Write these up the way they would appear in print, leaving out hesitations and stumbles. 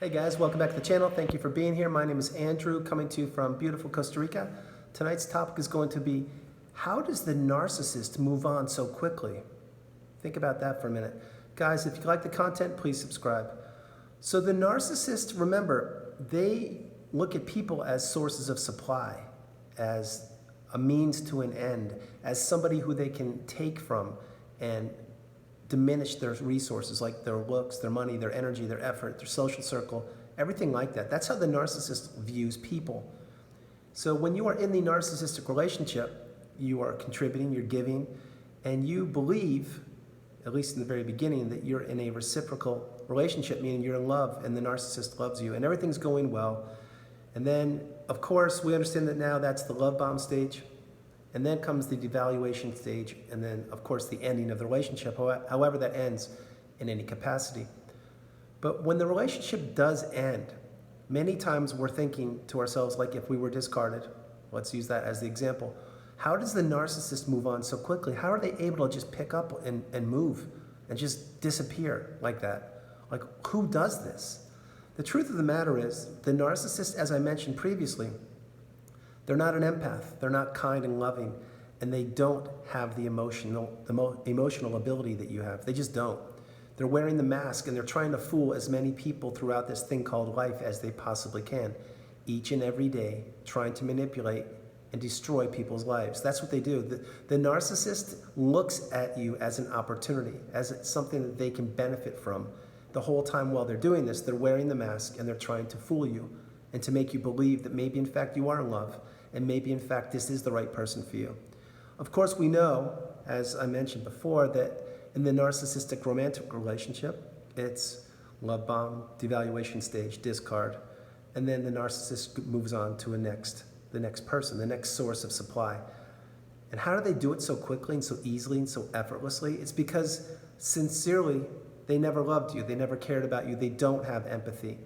Hey guys, welcome back to the channel. Thank you for being here. My name is Andrew, coming to you from beautiful Costa Rica. Tonight's topic is going to be, how does the narcissist move on so quickly? Think about that for a minute. Guys, if you like the content, please subscribe. So the narcissist, remember, they look at people as sources of supply, as a means to an end, as somebody who they can take from and diminish their resources, like their looks, their money, their energy, their effort, their social circle, everything like that. That's how the narcissist views people. So when you are in the narcissistic relationship, you are contributing, you're giving, and you believe, at least in the very beginning, that you're in a reciprocal relationship, meaning you're in love and the narcissist loves you and everything's going well. And then, of course, we understand that now that's the love bomb stage. And then comes the devaluation stage, and then, of course, the ending of the relationship, however that ends in any capacity. But when the relationship does end, many times we're thinking to ourselves, like if we were discarded, let's use that as the example, how does the narcissist move on so quickly? How are they able to just pick up and move and just disappear like that? Like, who does this? The truth of the matter is, the narcissist, as I mentioned previously, they're not an empath, they're not kind and loving, and they don't have the emotional ability that you have. They just don't. They're wearing the mask and they're trying to fool as many people throughout this thing called life as they possibly can, each and every day, trying to manipulate and destroy people's lives. That's what they do. The narcissist looks at you as an opportunity, as something that they can benefit from. The whole time while they're doing this, they're wearing the mask and they're trying to fool you and to make you believe that maybe in fact you are in love, and maybe in fact this is the right person for you. Of course, we know, as I mentioned before, that in the narcissistic romantic relationship, it's love bomb, devaluation stage, discard, and then the narcissist moves on to the next person, the next source of supply. And how do they do it so quickly and so easily and so effortlessly? It's because sincerely, they never loved you, they never cared about you, they don't have empathy.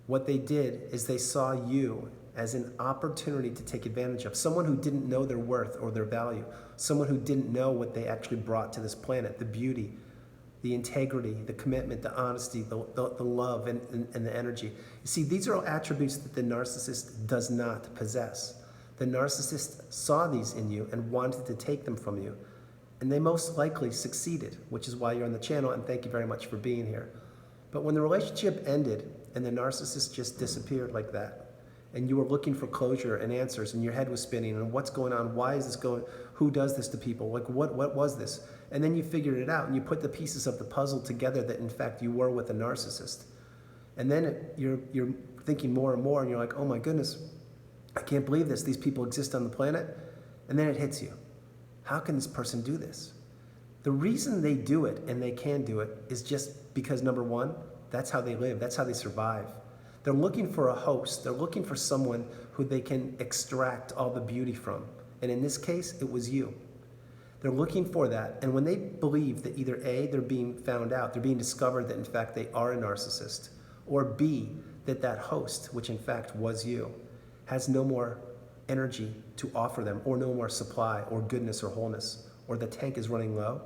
What they did is they saw you as an opportunity to take advantage of, someone who didn't know their worth or their value, someone who didn't know what they actually brought to this planet, the beauty, the integrity, the commitment, the honesty, the love, and the energy. You see, these are all attributes that the narcissist does not possess. The narcissist saw these in you and wanted to take them from you, and they most likely succeeded, which is why you're on the channel, and thank you very much for being here. But when the relationship ended and the narcissist just disappeared like that, and you were looking for closure and answers, and your head was spinning, and what's going on, why is this going, who does this to people, like what was this? And then you figured it out, and you put the pieces of the puzzle together that in fact you were with a narcissist. And then you're thinking more and more, and you're like, oh my goodness, I can't believe this, these people exist on the planet. And then it hits you. How can this person do this? The reason they do it, and they can do it, is just because, number one, that's how they live, that's how they survive. They're looking for a host. They're looking for someone who they can extract all the beauty from. And in this case, it was you. They're looking for that. And when they believe that either A, they're being found out, they're being discovered that in fact they are a narcissist, or B, that that host, which in fact was you, has no more energy to offer them, or no more supply, or goodness, or wholeness, or the tank is running low,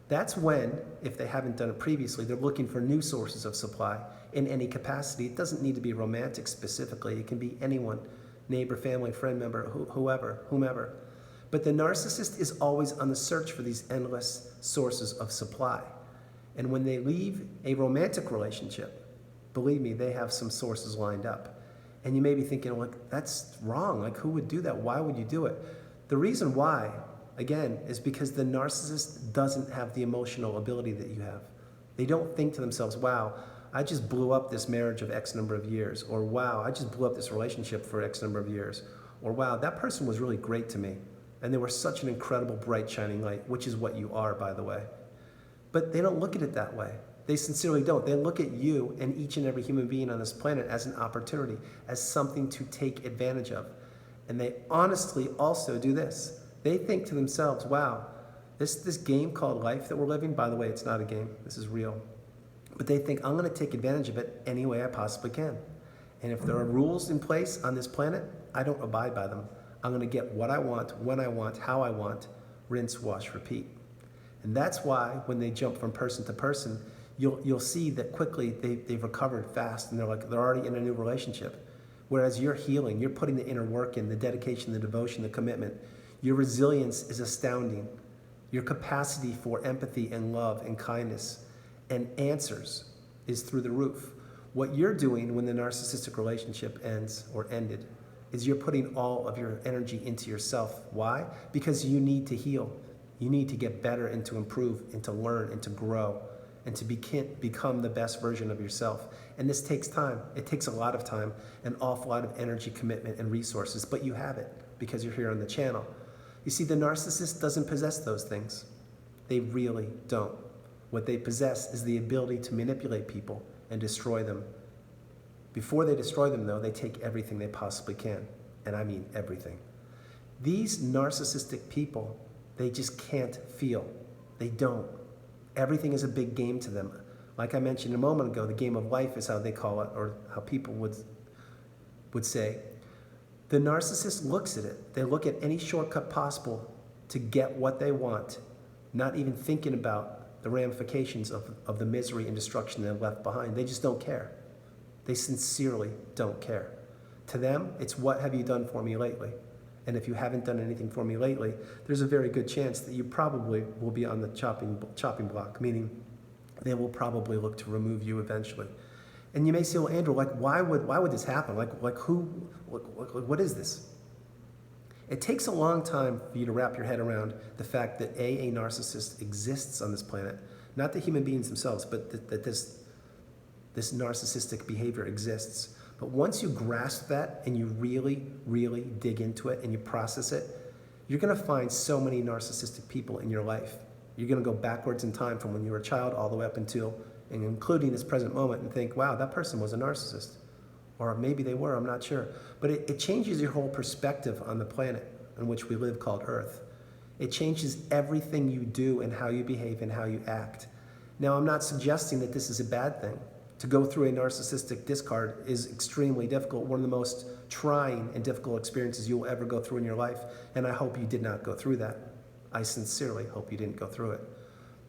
that's when, if they haven't done it previously, they're looking for new sources of supply in any capacity. It doesn't need to be romantic specifically. It can be anyone, neighbor, family, friend member, whomever. But the narcissist is always on the search for these endless sources of supply. And when they leave a romantic relationship, believe me, they have some sources lined up. And you may be thinking, like, that's wrong. Like, who would do that? Why would you do it? The reason why, again, is because the narcissist doesn't have the emotional ability that you have. They don't think to themselves, wow, I just blew up this marriage of X number of years, or wow, I just blew up this relationship for X number of years, or wow, that person was really great to me, and they were such an incredible, bright, shining light, which is what you are, by the way. But they don't look at it that way. They sincerely don't. They look at you and each and every human being on this planet as an opportunity, as something to take advantage of. And they honestly also do this. They think to themselves, wow, this game called life that we're living, by the way, it's not a game, this is real. But they think, I'm gonna take advantage of it any way I possibly can. And if there are rules in place on this planet, I don't abide by them. I'm gonna get what I want, when I want, how I want, rinse, wash, repeat. And that's why when they jump from person to person, you'll see that quickly they've recovered fast and they're already in a new relationship. Whereas you're healing, you're putting the inner work in, the dedication, the devotion, the commitment. Your resilience is astounding. Your capacity for empathy and love and kindness and answers is through the roof. What you're doing when the narcissistic relationship ends or ended is you're putting all of your energy into yourself. Why? Because you need to heal. You need to get better and to improve and to learn and to grow and to become the best version of yourself. And this takes time. It takes a lot of time, an awful lot of energy, commitment, and resources, but you have it because you're here on the channel. You see, the narcissist doesn't possess those things. They really don't. What they possess is the ability to manipulate people and destroy them. Before they destroy them, though, they take everything they possibly can, and I mean everything. These narcissistic people, they just can't feel. They don't. Everything is a big game to them. Like I mentioned a moment ago, the game of life is how they call it, or how people would say. The narcissist looks at it. They look at any shortcut possible to get what they want, not even thinking about the ramifications of the misery and destruction they've left behind. They just don't care. They sincerely don't care. To them, it's what have you done for me lately? And if you haven't done anything for me lately, there's a very good chance that you probably will be on the chopping block, meaning they will probably look to remove you eventually. And you may say, well, Andrew, like, why would this happen? What is this? It takes a long time for you to wrap your head around the fact that a narcissist exists on this planet. Not the human beings themselves, but that this narcissistic behavior exists. But once you grasp that and you really, really dig into it and you process it, you're going to find so many narcissistic people in your life. You're going to go backwards in time from when you were a child all the way up until and including this present moment and think, wow, that person was a narcissist. Or maybe they were, I'm not sure. But it changes your whole perspective on the planet on which we live called Earth. It changes everything you do and how you behave and how you act. Now, I'm not suggesting that this is a bad thing. To go through a narcissistic discard is extremely difficult, one of the most trying and difficult experiences you will ever go through in your life, and I hope you did not go through that. I sincerely hope you didn't go through it.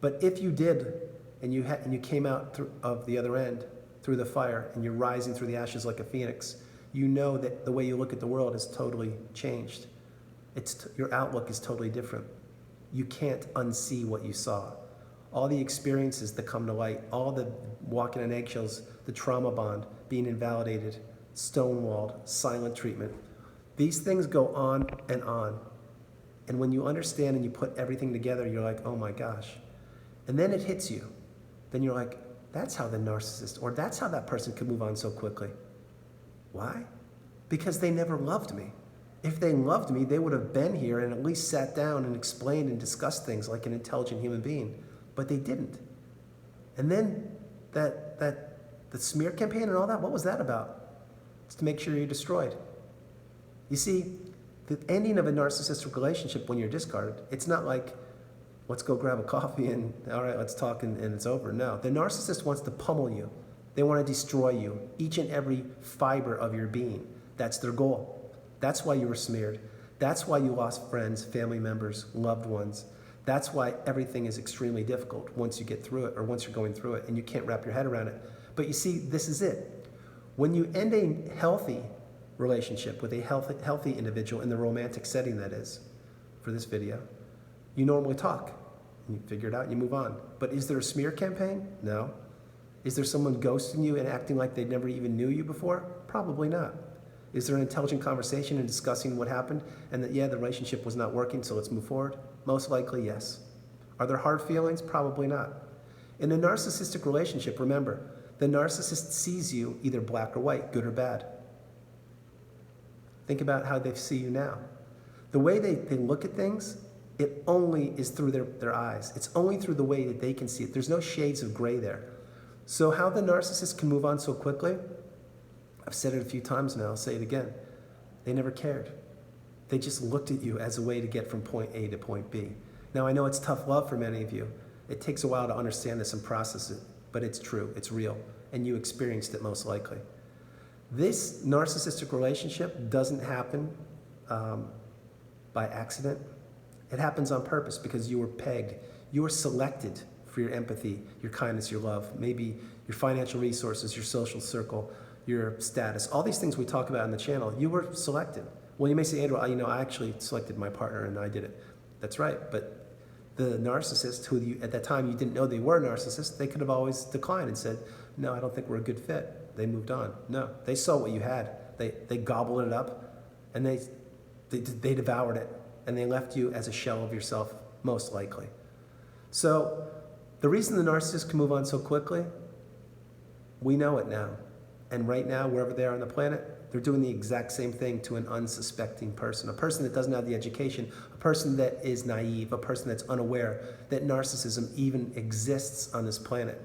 But if you did, and you came out of the other end through the fire, and you're rising through the ashes like a phoenix, you know that the way you look at the world has totally changed. Your outlook is totally different. You can't unsee what you saw. All the experiences that come to light, all the walking on eggshells, the trauma bond, being invalidated, stonewalled, silent treatment, these things go on and on. And when you understand and you put everything together, you're like, oh my gosh. And then it hits you. Then you're like, that's how the narcissist, or that's how that person could move on so quickly. Why? Because they never loved me. If they loved me, they would have been here and at least sat down and explained and discussed things like an intelligent human being. But they didn't. And then the smear campaign and all that, what was that about? It's to make sure you're destroyed. You see, the ending of a narcissistic relationship when you're discarded, it's not like, let's go grab a coffee and all right, let's talk and it's over. No, the narcissist wants to pummel you. They want to destroy you, each and every fiber of your being. That's their goal. That's why you were smeared. That's why you lost friends, family members, loved ones. That's why everything is extremely difficult once you get through it or once you're going through it and you can't wrap your head around it. But you see, this is it. When you end a healthy relationship with a healthy individual in the romantic setting, that is, for this video, you normally talk and you figure it out and you move on. But is there a smear campaign? No. Is there someone ghosting you and acting like they never even knew you before? Probably not. Is there an intelligent conversation and discussing what happened and that, yeah, the relationship was not working, so let's move forward? Most likely, yes. Are there hard feelings? Probably not. In a narcissistic relationship, remember, the narcissist sees you either black or white, good or bad. Think about how they see you now. The way they look at things, it only is through their eyes. It's only through the way that they can see it. There's no shades of gray there. So how the narcissist can move on so quickly? I've said it a few times now, I'll say it again. They never cared. They just looked at you as a way to get from point A to point B. Now, I know it's tough love for many of you. It takes a while to understand this and process it, but it's true, it's real, and you experienced it most likely. This narcissistic relationship doesn't happen by accident. It happens on purpose because you were pegged. You were selected for your empathy, your kindness, your love, maybe your financial resources, your social circle, your status, all these things we talk about on the channel. You were selected. Well, you may say, Andrew, I actually selected my partner and I did it. That's right, but the narcissist, who at that time you didn't know they were a narcissist, they could have always declined and said, no, I don't think we're a good fit. They moved on. No, they saw what you had. They gobbled it up and they devoured it and they left you as a shell of yourself, most likely. So the reason the narcissist can move on so quickly, we know it now. And right now, wherever they are on the planet, they're doing the exact same thing to an unsuspecting person, a person that doesn't have the education, a person that is naive, a person that's unaware that narcissism even exists on this planet.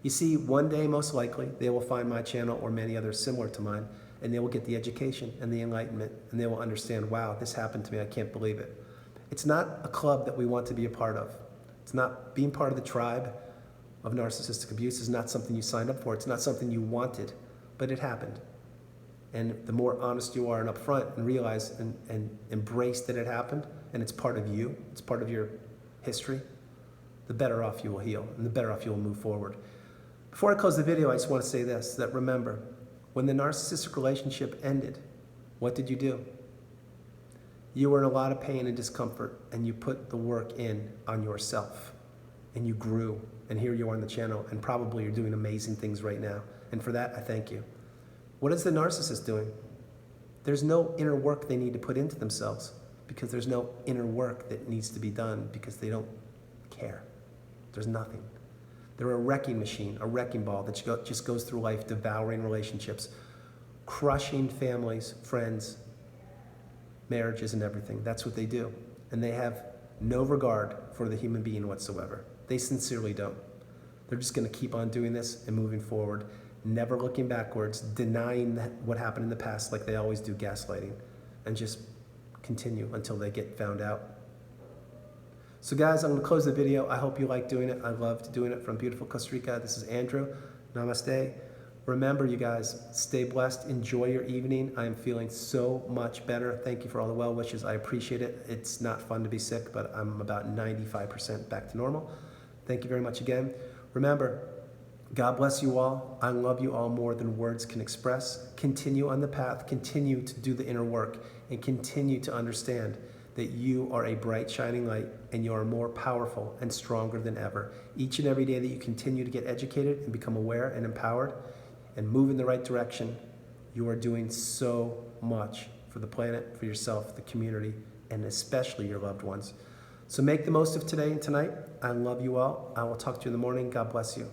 You see, one day, most likely, they will find my channel or many others similar to mine, and they will get the education and the enlightenment, and they will understand, wow, this happened to me, I can't believe it. It's not a club that we want to be a part of. It's not being part of the tribe of narcissistic abuse is not something you signed up for. It's not something you wanted, but it happened. And the more honest you are and upfront and realize and embrace that it happened and it's part of you, it's part of your history, the better off you will heal and the better off you will move forward. Before I close the video, I just want to say this, that remember, when the narcissistic relationship ended, what did you do? You were in a lot of pain and discomfort and you put the work in on yourself and you grew. And here you are on the channel and probably you're doing amazing things right now. And for that, I thank you. What is the narcissist doing? There's no inner work they need to put into themselves because there's no inner work that needs to be done because they don't care. There's nothing. They're a wrecking machine, a wrecking ball that just goes through life devouring relationships, crushing families, friends, marriages, and everything. That's what they do. And they have no regard for the human being whatsoever. They sincerely don't. They're just going to keep on doing this and moving forward, never looking backwards, denying what happened in the past like they always do, gaslighting, and just continue until they get found out. So guys, I'm going to close the video. I hope you like doing it. I loved doing it from beautiful Costa Rica. This is Andrew. Namaste. Remember, you guys, stay blessed. Enjoy your evening. I am feeling so much better. Thank you for all the well wishes. I appreciate it. It's not fun to be sick, but I'm about 95% back to normal. Thank you very much again. Remember, God bless you all. I love you all more than words can express. Continue on the path. Continue to do the inner work and continue to understand that you are a bright, shining light and you are more powerful and stronger than ever. Each and every day that you continue to get educated and become aware and empowered and move in the right direction, you are doing so much for the planet, for yourself, the community, and especially your loved ones. So make the most of today and tonight. I love you all. I will talk to you in the morning. God bless you.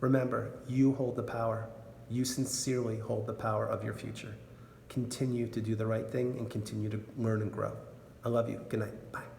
Remember, you hold the power. You sincerely hold the power of your future. Continue to do the right thing and continue to learn and grow. I love you. Good night. Bye.